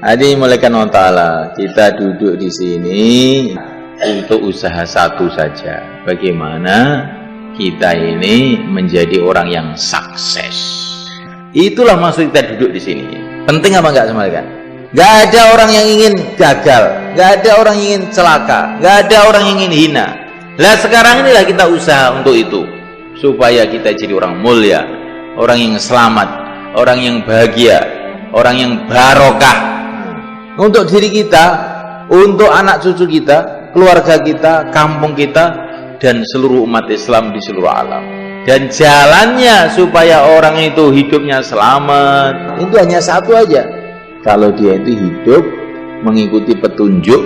Hadirin dimulakan Allah Ta'ala, kita duduk di sini untuk usaha satu saja. Bagaimana kita ini menjadi orang yang sukses. Itulah maksud kita duduk di sini. Penting apa enggak semalaikan? Enggak ada orang yang ingin gagal, enggak ada orang yang ingin celaka, enggak ada orang yang ingin hina. Lah sekarang inilah kita usaha untuk itu, supaya kita jadi orang mulia, orang yang selamat, orang yang bahagia, orang yang barokah. Untuk diri kita, untuk anak cucu kita, keluarga kita, kampung kita, dan seluruh umat Islam di seluruh alam. Dan jalannya supaya orang itu hidupnya selamat, itu hanya satu aja. Kalau dia itu hidup mengikuti petunjuk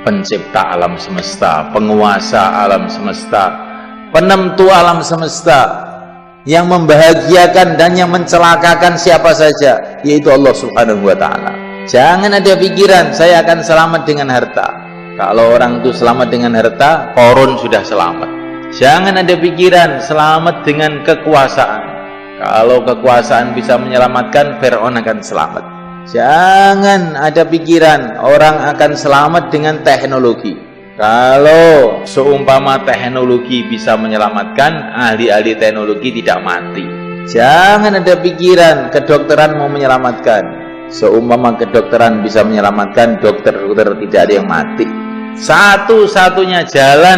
pencipta alam semesta, penguasa alam semesta, penentu alam semesta, yang membahagiakan dan yang mencelakakan siapa saja, yaitu Allah Subhanahu wa Ta'ala. Jangan ada pikiran saya akan selamat dengan harta. Kalau orang itu selamat dengan harta, Qarun sudah selamat. Jangan ada pikiran selamat dengan kekuasaan. Kalau kekuasaan bisa menyelamatkan, Fir'aun akan selamat. Jangan ada pikiran orang akan selamat dengan teknologi. Kalau seumpama teknologi bisa menyelamatkan, ahli-ahli teknologi tidak mati. Jangan ada pikiran kedokteran mau menyelamatkan. Seumpama kedokteran bisa menyelamatkan, dokter-dokter tidak ada yang mati. Satu-satunya jalan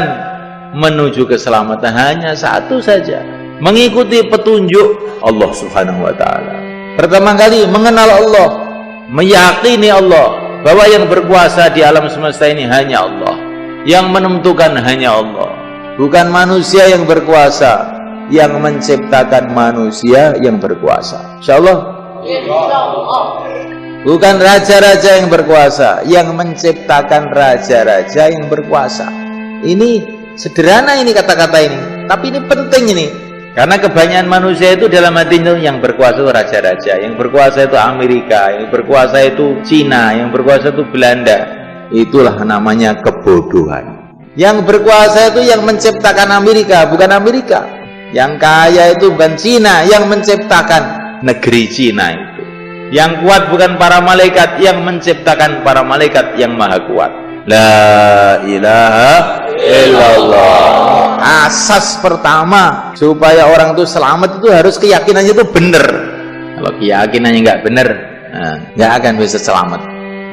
menuju keselamatan hanya satu saja, mengikuti petunjuk Allah Subhanahu wa Ta'ala. Pertama kali mengenal Allah, meyakini Allah, bahwa yang berkuasa di alam semesta ini hanya Allah, yang menentukan hanya Allah, bukan manusia yang berkuasa, yang menciptakan manusia yang berkuasa. Insyaallah. Bukan raja-raja yang berkuasa, yang menciptakan raja-raja yang berkuasa. Ini sederhana ini kata-kata ini, tapi ini penting ini. Karena kebanyakan manusia itu dalam hati itu yang berkuasa itu raja-raja, yang berkuasa itu Amerika, yang berkuasa itu Cina, yang berkuasa itu Belanda. Itulah namanya kebodohan. Yang berkuasa itu yang menciptakan Amerika, bukan Amerika. Yang kaya itu bukan Cina, yang menciptakan negeri Cina itu. Yang kuat bukan para malaikat, yang menciptakan para malaikat yang maha kuat. La ilaha illallah. Asas pertama supaya orang itu selamat itu harus keyakinannya itu benar. Kalau keyakinannya nggak benar, nggak akan bisa selamat.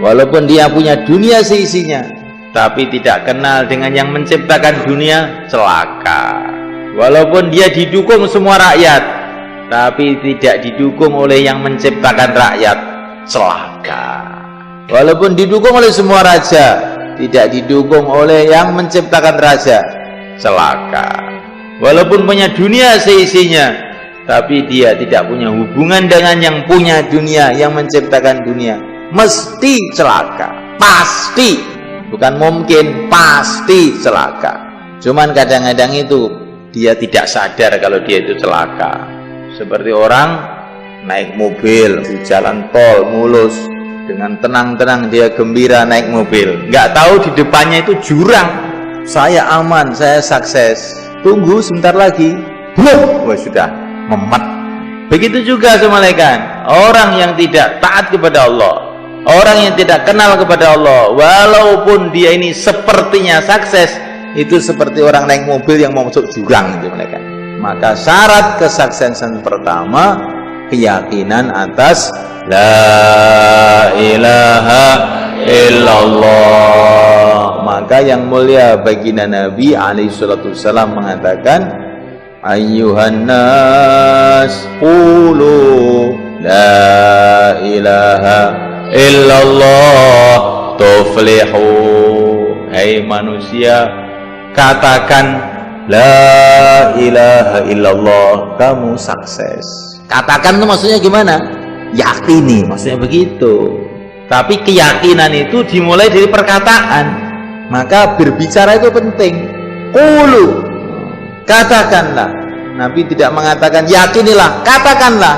Walaupun dia punya dunia seisinya, tapi tidak kenal dengan yang menciptakan dunia, celaka. Walaupun dia didukung semua rakyat, tapi tidak didukung oleh yang menciptakan rakyat, celaka. Walaupun didukung oleh semua raja, tidak didukung oleh yang menciptakan raja, celaka. Walaupun punya dunia seisinya, tapi dia tidak punya hubungan dengan yang punya dunia, yang menciptakan dunia, mesti celaka. Pasti, bukan mungkin, pasti celaka. Cuman kadang-kadang itu dia tidak sadar kalau dia itu celaka. Seperti orang naik mobil di jalan tol mulus, dengan tenang-tenang dia gembira naik mobil, nggak tahu di depannya itu jurang. Saya aman, saya sukses. Tunggu sebentar lagi, wah sudah memet. Begitu juga semalaikan orang yang tidak taat kepada Allah, orang yang tidak kenal kepada Allah, walaupun dia ini sepertinya sukses, itu seperti orang naik mobil yang mau masuk jurang itu malaikat. Maka syarat kesuksesan pertama keyakinan atas la ilaha illallah. Maka yang mulia baginda Nabi alaihi salatu wasallam mengatakan, ayyuhan nas qulu la ilaha illallah tuflihu. Hai manusia, katakan la ilaha illallah, kamu sukses. Katakan itu maksudnya gimana? Yakini, maksudnya begitu. Tapi keyakinan itu dimulai dari perkataan. Maka berbicara itu penting. Qulu, katakanlah. Nabi tidak mengatakan yakinilah, katakanlah.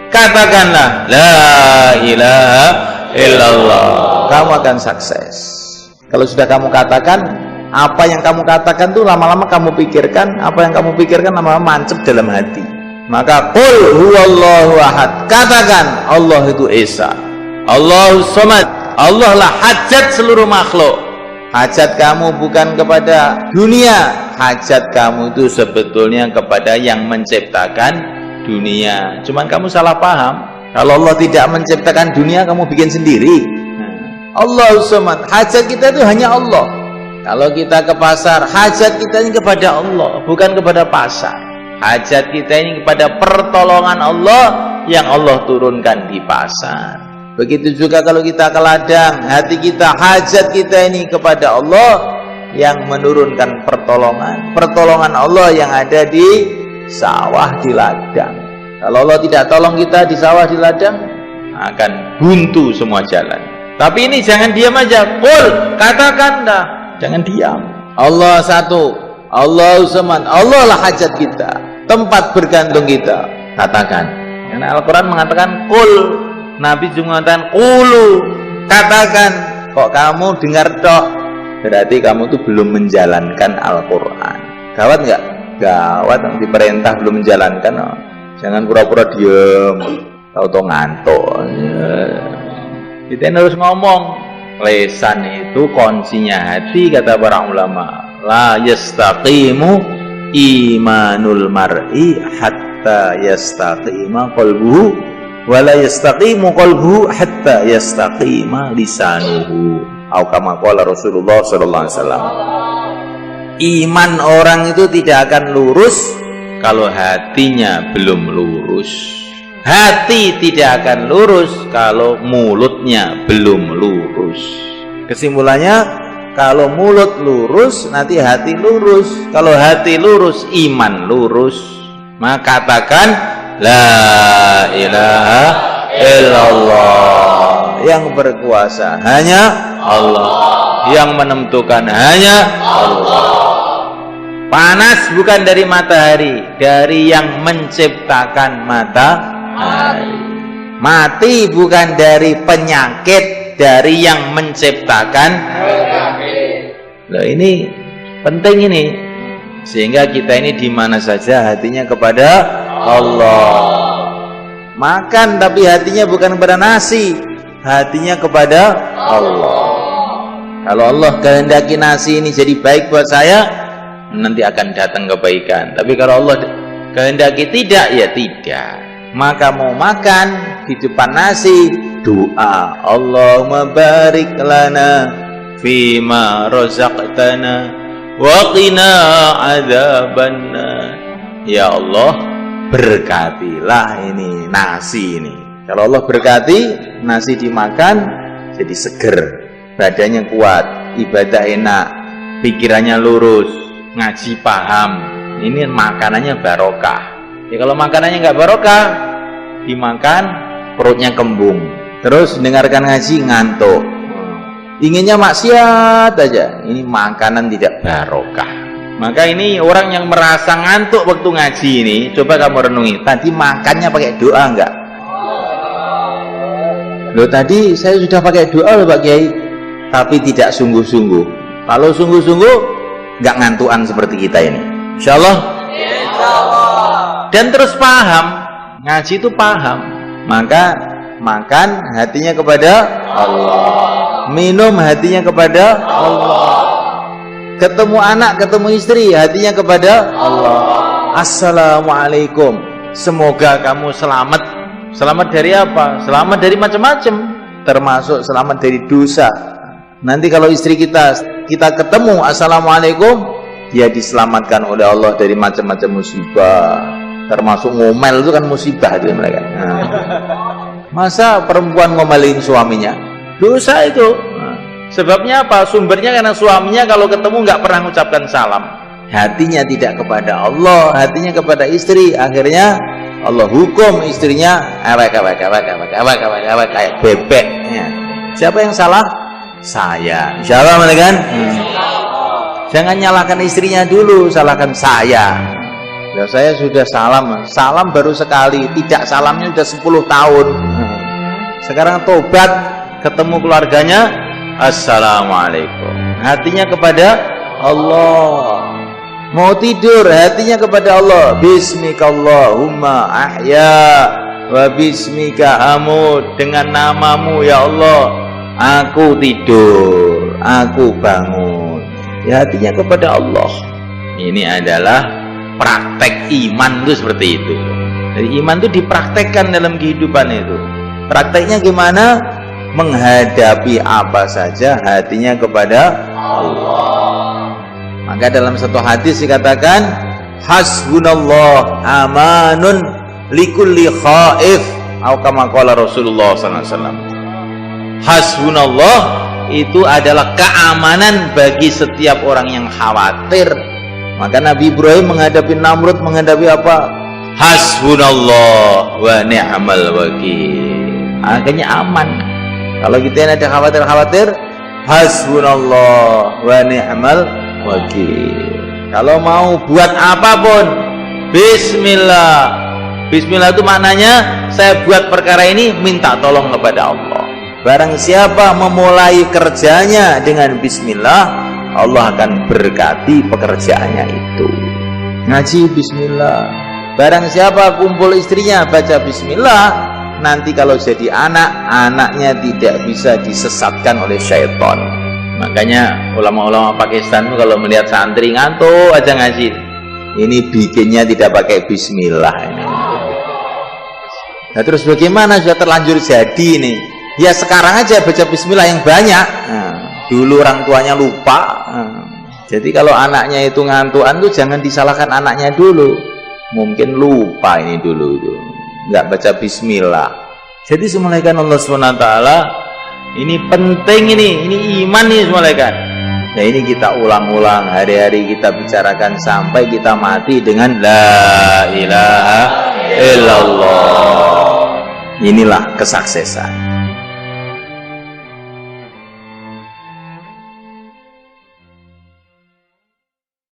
Katakanlah la ilaha illallah, kamu akan sukses. Kalau sudah kamu katakan, apa yang kamu katakan tuh lama-lama kamu pikirkan, apa yang kamu pikirkan lama-lama mancep dalam hati. Maka qul huwallahu ahad, katakan Allah itu esa. Allahus Samad. Allah lah hajat seluruh makhluk. Hajat kamu bukan kepada dunia, hajat kamu itu sebetulnya kepada yang menciptakan dunia. Cuman kamu salah paham. Kalau Allah tidak menciptakan dunia, kamu bikin sendiri. Allahus Samad. Hajat kita itu hanya Allah. Kalau kita ke pasar, hajat kita ini kepada Allah, bukan kepada pasar. Hajat kita ini kepada pertolongan Allah yang Allah turunkan di pasar. Begitu juga kalau kita ke ladang, hati kita, hajat kita ini kepada Allah yang menurunkan pertolongan Allah yang ada di sawah, di ladang. Kalau Allah tidak tolong kita di sawah, di ladang, akan buntu semua jalan. Tapi ini jangan diam aja. Qul, katakan dah, jangan diam. Allah satu, Allahus Samad. Allah lah hajat kita, tempat bergantung kita. Katakan. Karena Al-Quran mengatakan qul. Nabi juga mengatakan qulu, katakan. Kok kamu dengar tok, berarti kamu tuh belum menjalankan Al-Quran. Gawat nggak? Gawat, diperintah belum menjalankan. Jangan pura-pura diem, tahu-tahu ngantuk. Kita harus ngomong. Lesan itu kuncinya hati, kata para ulama. La yastaqimu imanul mar'i hatta yastaqima qalbuhu, wala yastaqimu qalbuhu hatta yastaqima lisanuhu. Atau kama qala Rasulullah sallallahu alaihi wasallam. Iman orang itu tidak akan lurus kalau hatinya belum lurus. Hati tidak akan lurus kalau mulutnya belum lurus. Kesimpulannya, kalau mulut lurus, nanti hati lurus. Kalau hati lurus, iman lurus. Maka katakan la ilaha illallah. Yang berkuasa hanya Allah, yang menentukan hanya Allah. Panas bukan dari matahari, dari yang menciptakan matahari. Mati bukan dari penyakit, dari yang menciptakan penyakit. Loh, ini penting ini. Sehingga kita ini di mana saja hatinya kepada Allah. Makan tapi hatinya bukan kepada nasi, hatinya kepada Allah. Kalau Allah kehendaki nasi ini jadi baik buat saya, nanti akan datang kebaikan. Tapi kalau Allah kehendaki tidak, ya tidak. Maka mau makan di depan nasi, doa Allahumma barik lana fima razaqtana wa qina adzabannar. Ya Allah, berkatilah ini nasi ini. Kalau Allah berkati, nasi dimakan jadi seger, badannya kuat, ibadah enak, pikirannya lurus, ngaji paham. Ini makanannya barokah. Ya kalau makanannya nggak barokah, dimakan perutnya kembung, terus dengarkan ngaji ngantuk, inginnya maksiat aja. Ini makanan tidak barokah. Maka ini orang yang merasa ngantuk waktu ngaji ini, coba kamu renungi, tadi makannya pakai doa enggak? Loh, tadi saya sudah pakai doa loh Pak Kiai, tapi tidak sungguh-sungguh. Kalau sungguh-sungguh nggak ngantuan seperti kita ini, insya Allah. Dan terus paham, ngaji itu paham. Maka makan hatinya kepada Allah, minum hatinya kepada Allah, ketemu anak, ketemu istri, hatinya kepada Allah. Assalamualaikum, semoga kamu selamat. Selamat dari apa? Selamat dari macam-macam, termasuk selamat dari dosa. Nanti kalau istri kita ketemu assalamualaikum, dia diselamatkan oleh Allah dari macam-macam musibah, termasuk ngomel itu kan musibah itu mereka. Masa perempuan ngomelin suaminya? Dosa itu. Sebabnya apa? Sumbernya karena suaminya kalau ketemu nggak pernah mengucapkan salam. Hatinya tidak kepada Allah, hatinya kepada istri. Akhirnya Allah hukum istrinya kayak bebek. Siapa yang salah? Saya. Insyaallah kan? Jangan nyalahkan istrinya dulu, salahkan saya. Ya, saya sudah salam baru sekali, tidak salamnya sudah 10 tahun. Sekarang tobat, ketemu keluarganya, assalamualaikum. Hatinya kepada Allah. Mau tidur, hatinya kepada Allah. Bismikallahumma ahya wa bismika amut, dengan namamu ya Allah aku tidur, aku bangun. Ya hatinya kepada Allah. Ini adalah praktek iman itu seperti itu. Jadi iman itu dipraktekkan dalam kehidupan itu. Prakteknya gimana? Menghadapi apa saja hatinya kepada Allah. Maka dalam satu hadis dikatakan hasbunallah amanun likulli khaif, atau kama qala Rasulullah SAW. Hasbunallah itu adalah keamanan bagi setiap orang yang khawatir. Maka Nabi Ibrahim menghadapi Namrud menghadapi apa? Hasbunallah wa ni'mal wakil. Akhirnya aman. Kalau kita ada khawatir-khawatir, hasbunallah wa ni'mal wakil. Kalau mau buat apapun, bismillah. Bismillah itu maknanya saya buat perkara ini minta tolong kepada Allah. Barang siapa memulai kerjanya dengan bismillah, Allah akan berkati pekerjaannya itu. Ngaji bismillah. Barang siapa kumpul istrinya baca bismillah, nanti kalau jadi anak, anaknya tidak bisa disesatkan oleh syaitan. Makanya ulama-ulama Pakistan itu kalau melihat santri ngantuk aja ngaji, ini bikinnya tidak pakai bismillah ini. Nah terus bagaimana, sudah terlanjur jadi ini? Ya sekarang aja baca bismillah yang banyak. Nah, dulu orang tuanya lupa. Jadi kalau anaknya itu ngantuan tuh jangan disalahkan anaknya dulu. Mungkin lupa ini dulu itu, nggak baca bismillah. Jadi semulaikan Allah SWT, ini penting, ini iman nih semulaikan. Nah ini kita ulang-ulang, hari-hari kita bicarakan sampai kita mati dengan la ilaha illallah. Inilah kesuksesan.